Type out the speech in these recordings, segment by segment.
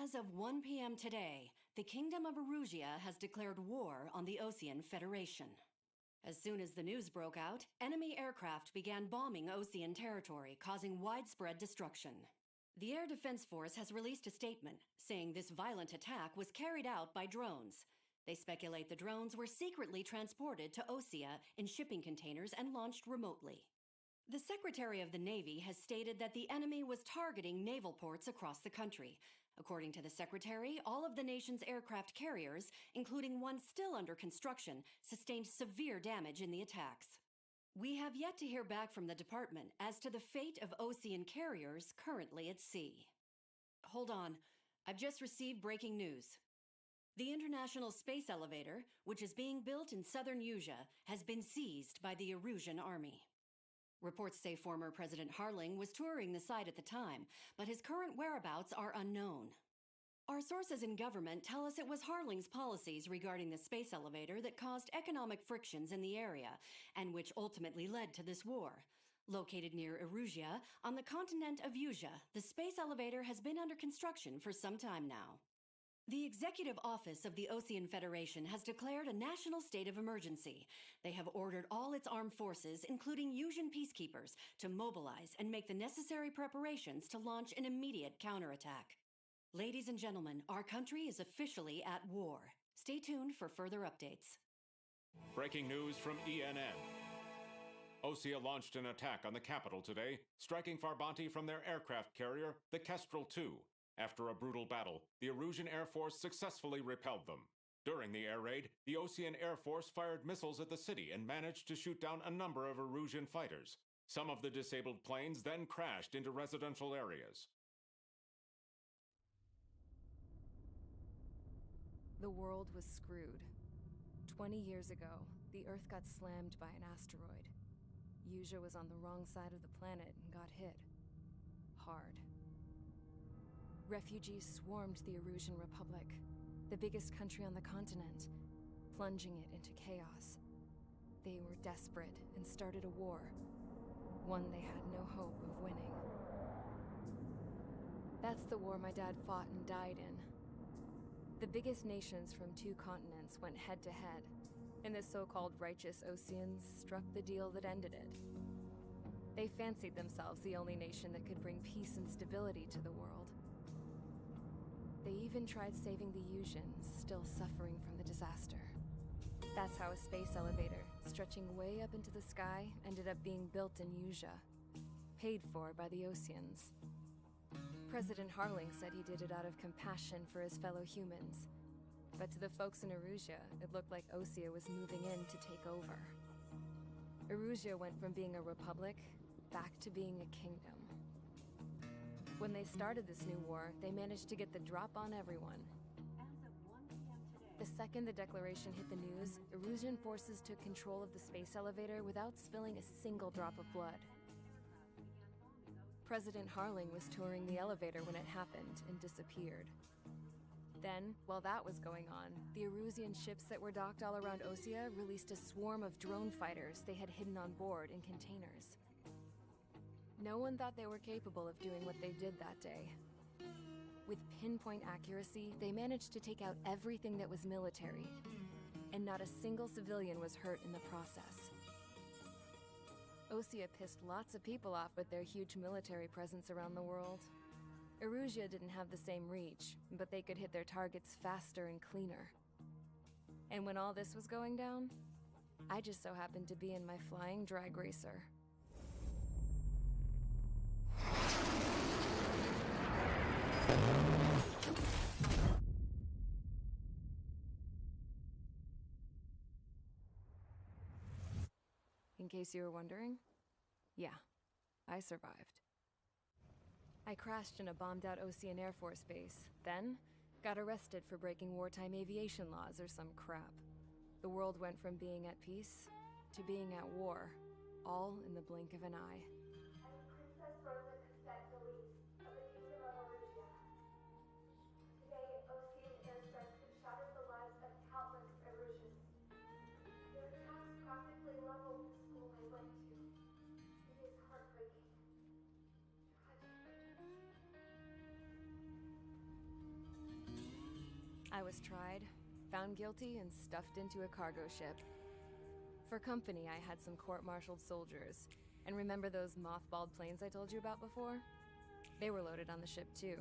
As of 1 p.m. today, the Kingdom of Erusia has declared war on the Osean Federation. As soon as the news broke out, enemy aircraft began bombing Osean territory, causing widespread destruction. The Air Defense Force has released a statement saying this violent attack was carried out by drones. They speculate the drones were secretly transported to Osea in shipping containers and launched remotely. The Secretary of the Navy has stated that the enemy was targeting naval ports across the country. According to the Secretary, all of the nation's aircraft carriers, including one still under construction, sustained severe damage in the attacks. We have yet to hear back from the department as to the fate of Osean carriers currently at sea. Hold on, I've just received breaking news. The International Space Elevator, which is being built in southern Usia, has been seized by the Erusian army. Reports say former President Harling was touring the site at the time, but his current whereabouts are unknown. Our sources in government tell us it was Harling's policies regarding the space elevator that caused economic frictions in the area, and which ultimately led to this war. Located near Erusia, on the continent of Usia, the space elevator has been under construction for some time now. The Executive Office of the Osean Federation has declared a national state of emergency. They have ordered all its armed forces, including Usian peacekeepers, to mobilize and make the necessary preparations to launch an immediate counterattack. Ladies and gentlemen, our country is officially at war. Stay tuned for further updates. Breaking news from ENN. Osea launched an attack on the capital today, striking Farbanti from their aircraft carrier, the Kestrel II. After a brutal battle, the Erusian Air Force successfully repelled them. During the air raid, the Osean Air Force fired missiles at the city and managed to shoot down a number of Erusian fighters. Some of the disabled planes then crashed into residential areas. The world was screwed. 20 years ago, the Earth got slammed by an asteroid. Usia was on the wrong side of the planet and got hit. Hard. Refugees swarmed the Erusian Republic, the biggest country on the continent, plunging it into chaos. They were desperate and started a war, one they had no hope of winning. That's the war my dad fought and died in. The biggest nations from 2 continents went head-to-head, and the so-called righteous Oseans struck the deal that ended it. They fancied themselves the only nation that could bring peace and stability to the world. They even tried saving the Usians, still suffering from the disaster. That's how a space elevator, stretching way up into the sky, ended up being built in Usia, paid for by the Oseans. President Harling said he did it out of compassion for his fellow humans. But to the folks in Erusia, it looked like Osea was moving in to take over. Erusia went from being a republic back to being a kingdom. When they started this new war, they managed to get the drop on everyone. The second the declaration hit the news, Erusian forces took control of the space elevator without spilling a single drop of blood. President Harling was touring the elevator when it happened and disappeared. Then, while that was going on, the Erusian ships that were docked all around Osea released a swarm of drone fighters they had hidden on board in containers. No one thought they were capable of doing what they did that day. With pinpoint accuracy, they managed to take out everything that was military, and not a single civilian was hurt in the process. Osea pissed lots of people off with their huge military presence around the world. Erusia didn't have the same reach, but they could hit their targets faster and cleaner. And when all this was going down, I just so happened to be in my flying drag racer. In case you were wondering, yeah, I survived. I crashed in a bombed-out Osean Air Force base, then got arrested for breaking wartime aviation laws or some crap. The world went from being at peace to being at war, all in the blink of an eye. Princess Rosa Cassette Delete of the Kingdom of Erusia. Today, Osean airstrikes have shattered the lives of countless Erusians. Their attacks practically leveled the school I went to. It is heartbreaking. Tragic. I was tried, found guilty, and stuffed into a cargo ship. For company, I had some court-martialed soldiers. And remember those mothballed planes I told you about before? They were loaded on the ship, too.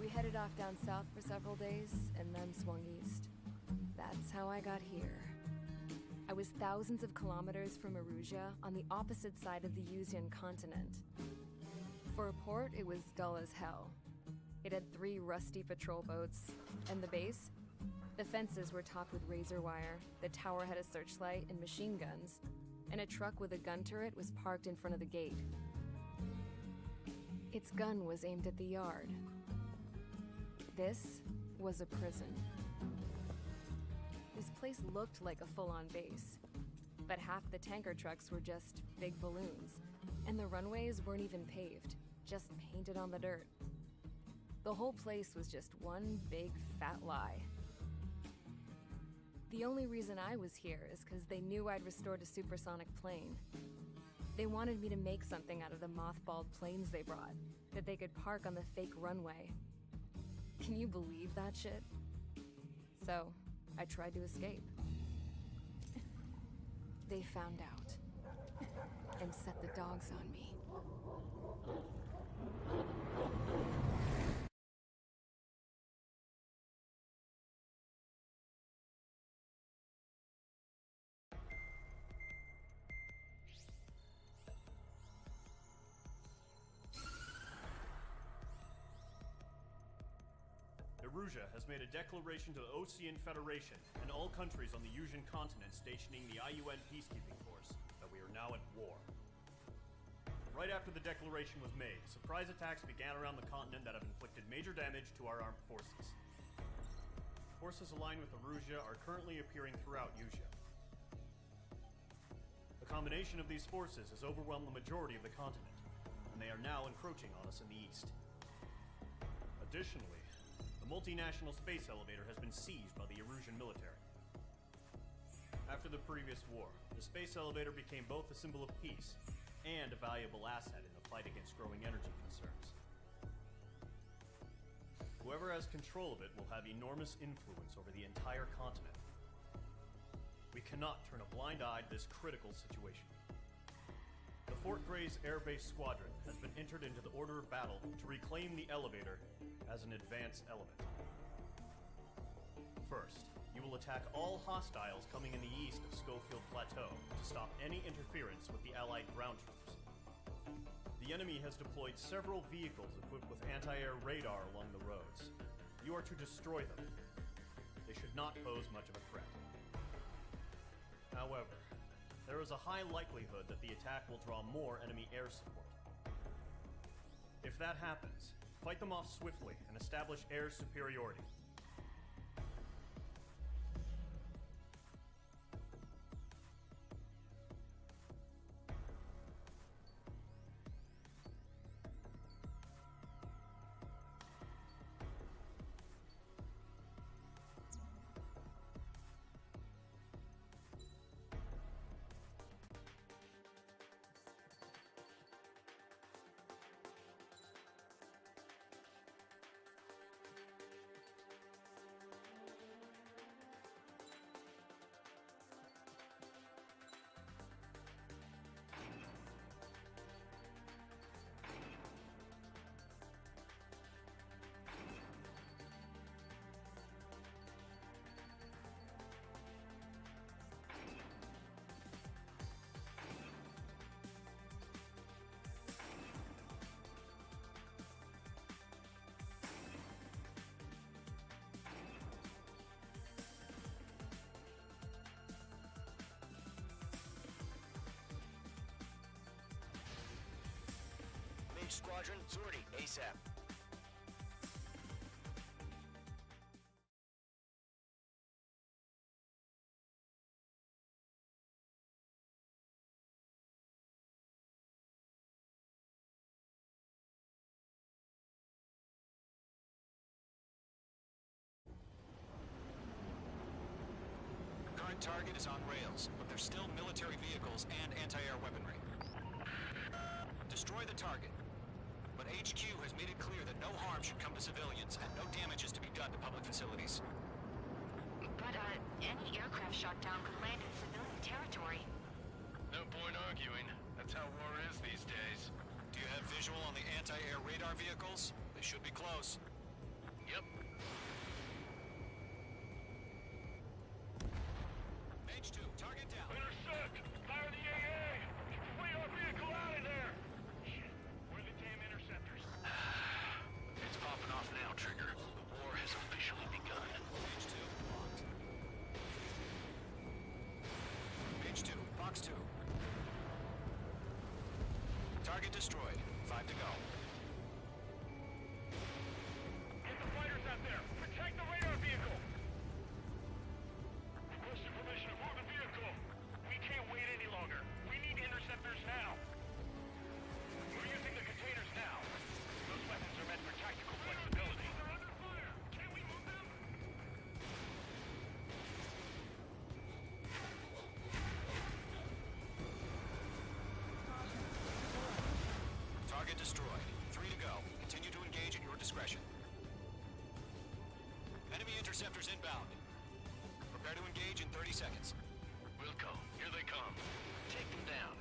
We headed off down south for several days, and then swung east. That's how I got here. I was thousands of kilometers from Erusia, on the opposite side of the Yuzian continent. For a port, it was dull as hell. It had 3 rusty patrol boats, and the base? The fences were topped with razor wire, the tower had a searchlight and machine guns, and a truck with a gun turret was parked in front of the gate. Its gun was aimed at the yard. This was a prison. This place looked like a full-on base, but half the tanker trucks were just big balloons, and the runways weren't even paved, just painted on the dirt. The whole place was just one big fat lie. The only reason I was here is because they knew I'd restored a supersonic plane. They wanted me to make something out of the mothballed planes they brought, that they could park on the fake runway. Can you believe that shit? So, I tried to escape. They found out, and set the dogs on me. Erusia has made a declaration to the Ocean Federation and all countries on the Yuzian continent stationing the IUN peacekeeping force that we are now at war. Right after the declaration was made, surprise attacks began around the continent that have inflicted major damage to our armed forces. Forces aligned with Erusia are currently appearing throughout Yusia. The combination of these forces has overwhelmed the majority of the continent, and they are now encroaching on us in the east. Additionally, the multinational space elevator has been seized by the Erusian military. After the previous war, the space elevator became both a symbol of peace and a valuable asset in the fight against growing energy concerns. Whoever has control of it will have enormous influence over the entire continent. We cannot turn a blind eye to this critical situation. The Fort Gray's Air Base Squadron has been entered into the order of battle to reclaim the elevator as an advance element. First, you will attack all hostiles coming in the east of Schofield Plateau to stop any interference with the Allied ground troops. The enemy has deployed several vehicles equipped with anti-air radar along the roads. You are to destroy them. They should not pose much of a threat. However, there is a high likelihood that the attack will draw more enemy air support. If that happens, fight them off swiftly and establish air superiority. Squadron, sortie, ASAP. Current target is on rails, but there's still military vehicles and anti-air weaponry. Destroy the target, but HQ has made it clear that no harm should come to civilians and no damage is to be done to public facilities. But, any aircraft shot down could land in civilian territory. No point arguing. That's how war is these days. Do you have visual on the anti-air radar vehicles? They should be close. Yep. H2, target down. Intercept! Fire the AA! Get our vehicle out of there! Shit, where are the damn interceptors? It's popping off now, Trigger. The war has officially begun. H2, locked. H2, Fox 2. Target destroyed. 5 to go. Get the fighters out there! Protect the radar vehicle! Requesting permission to move the vehicle! We can't wait any longer. We need interceptors now! We're using the containers now. Those weapons are meant for tactical flexibility. They're under fire! Can we move them? Target destroyed. 3 to go. Continue to engage at your discretion. Enemy interceptors inbound. Prepare to engage in 30 seconds. We'll go. Here they come. Take them down.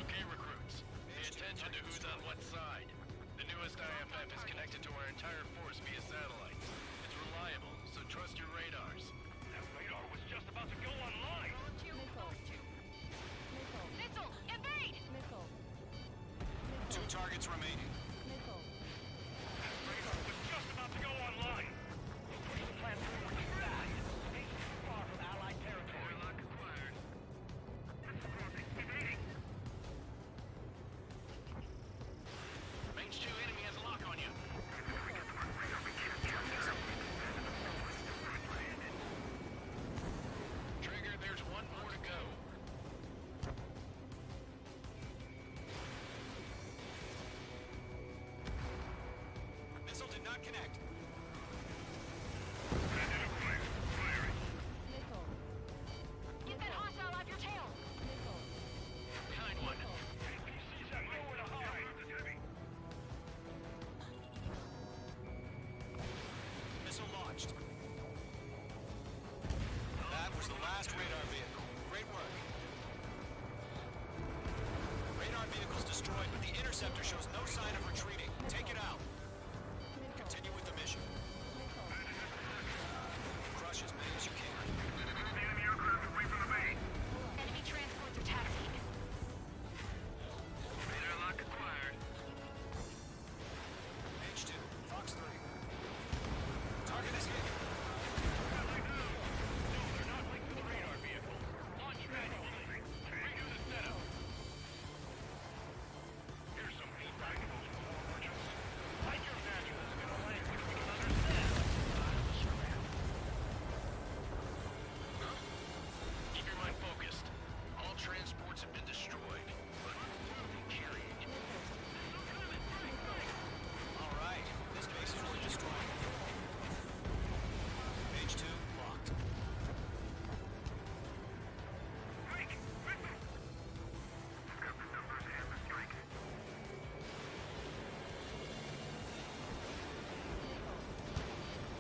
Okay, recruits. Pay attention to who's on what side. The newest IFF is connected to our entire force via satellites. It's reliable, so trust your radars. That radar was just about to go online! Missile! Evade! Missile. 2 targets remaining. Missile. That radar was just about to go online! We'll push the plan forward fast. Stays too far from Allied territory. Lock acquired. Evading! Range 2 enemy has a lock on you. Trigger, there's one more to go. Missile did not connect. Missile. Get that hostile off your tail! Missile. Kind one. APCs have nowhere to hide. Missile launched. That was the last radar vehicle. Great work. Radar vehicle's destroyed, but the interceptor shows no sign of retreating. Take it out. Continue with the mission. Crush as many as you can. Enemy transports are taxiing. Radar lock acquired. H2, Fox 3. Target is hit. No, they're not linked to the radar vehicle. Launch manually. Redo the setup. Here's some feedback to those war merchants. Write your manuals in a language we can understand. Huh? Keep your mind focused. All transports have been destroyed. But All right, this base is really destroyed. H2, locked.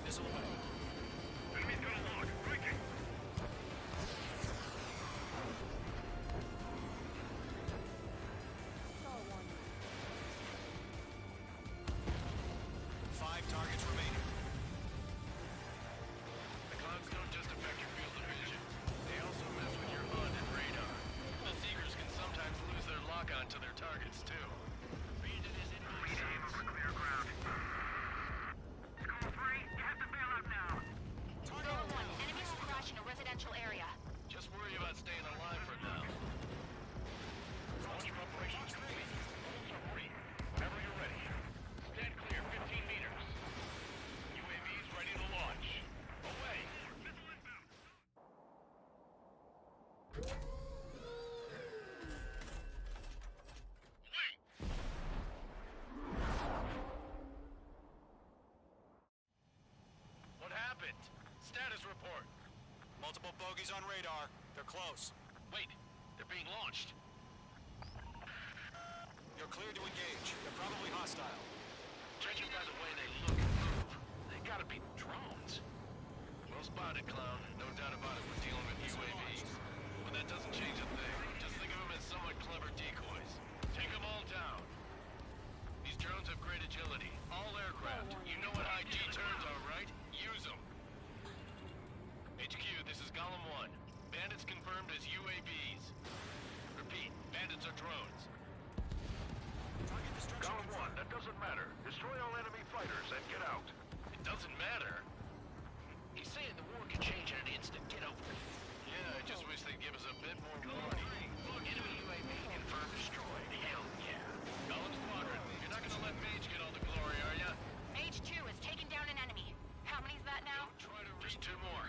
Missile away. Enemy's got a lock. Breaking. Star 1. 5 targets remaining. The clouds don't just affect your field of vision. They also mess with your HUD and radar. The Seekers can sometimes lose their lock-on to their targets, too. Region is in clear ground. School 3, you have to bail out now. Zero 1, enemy will crash in a residential area. Just worry about staying alive for now. Launch operations complete. Holds are free. Whenever you're ready. Stand clear, 15 meters. UAVs ready to launch. Away. Missile inbound. What happened? Status report. Multiple bogies on radar. They're close. Wait, they're being launched. You're cleared to engage. They're probably hostile. Judging by the way they look and move, they gotta be drones. Well spotted, clown. No doubt about it, we're dealing with UAVs. But that doesn't change a thing. Just think of them as somewhat clever decoys. Take them all down. These drones have great agility. All aircraft. You know what high G turns are, right? Use them. HQ, this is Golem 1. Bandits confirmed as UAVs. Repeat, bandits are drones. Target destruction Golem confirmed. 1, that doesn't matter. Destroy all enemy fighters and get out. It doesn't matter? He's saying the war can change in an instant. Get over it. Yeah, I just wish they'd give us a bit more warning. Look, enemy UAV confirmed destroyed. Hell yeah. Golem Squadron, you're not gonna let Mage get all the glory, are ya? Mage 2 has taken down an enemy. How many's that now? Don't try to just 2 more.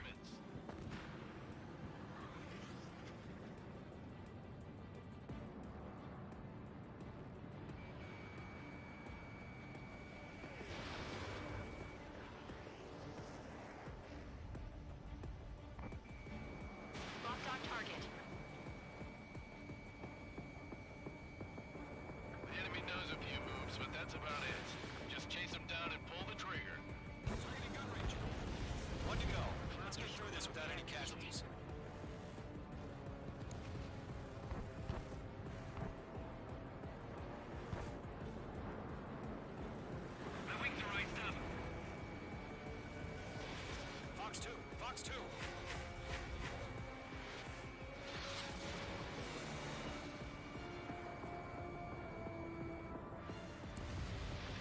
Locked on target. The enemy knows a few moves, but that's about it. Just chase them down and pull the trigger. Targeting gun range. One to go. Let's get through this without any casualties. Moving to right up. Fox 2. Fox 2.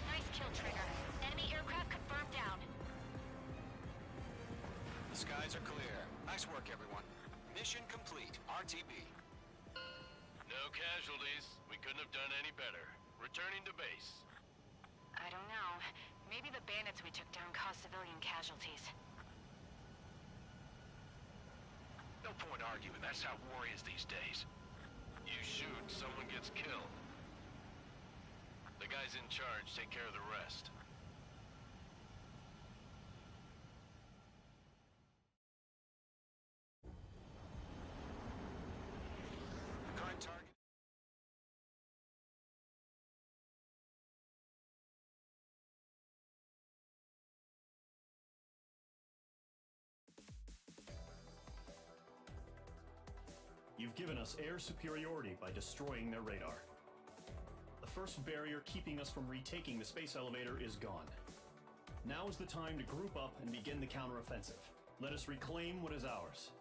Nice kill, Trigger. Enemy aircraft confirmed down. The skies are clear. Nice work, everyone. Mission complete. RTB. No casualties. We couldn't have done any better. Returning to base. I don't know. Maybe the bandits we took down caused civilian casualties. No point arguing. That's how war is these days. You shoot, someone gets killed. The guys in charge take care of the rest. Current target. You've given us air superiority by destroying their radar. The first barrier keeping us from retaking the space elevator is gone. Now is the time to group up and begin the counteroffensive. Let us reclaim what is ours.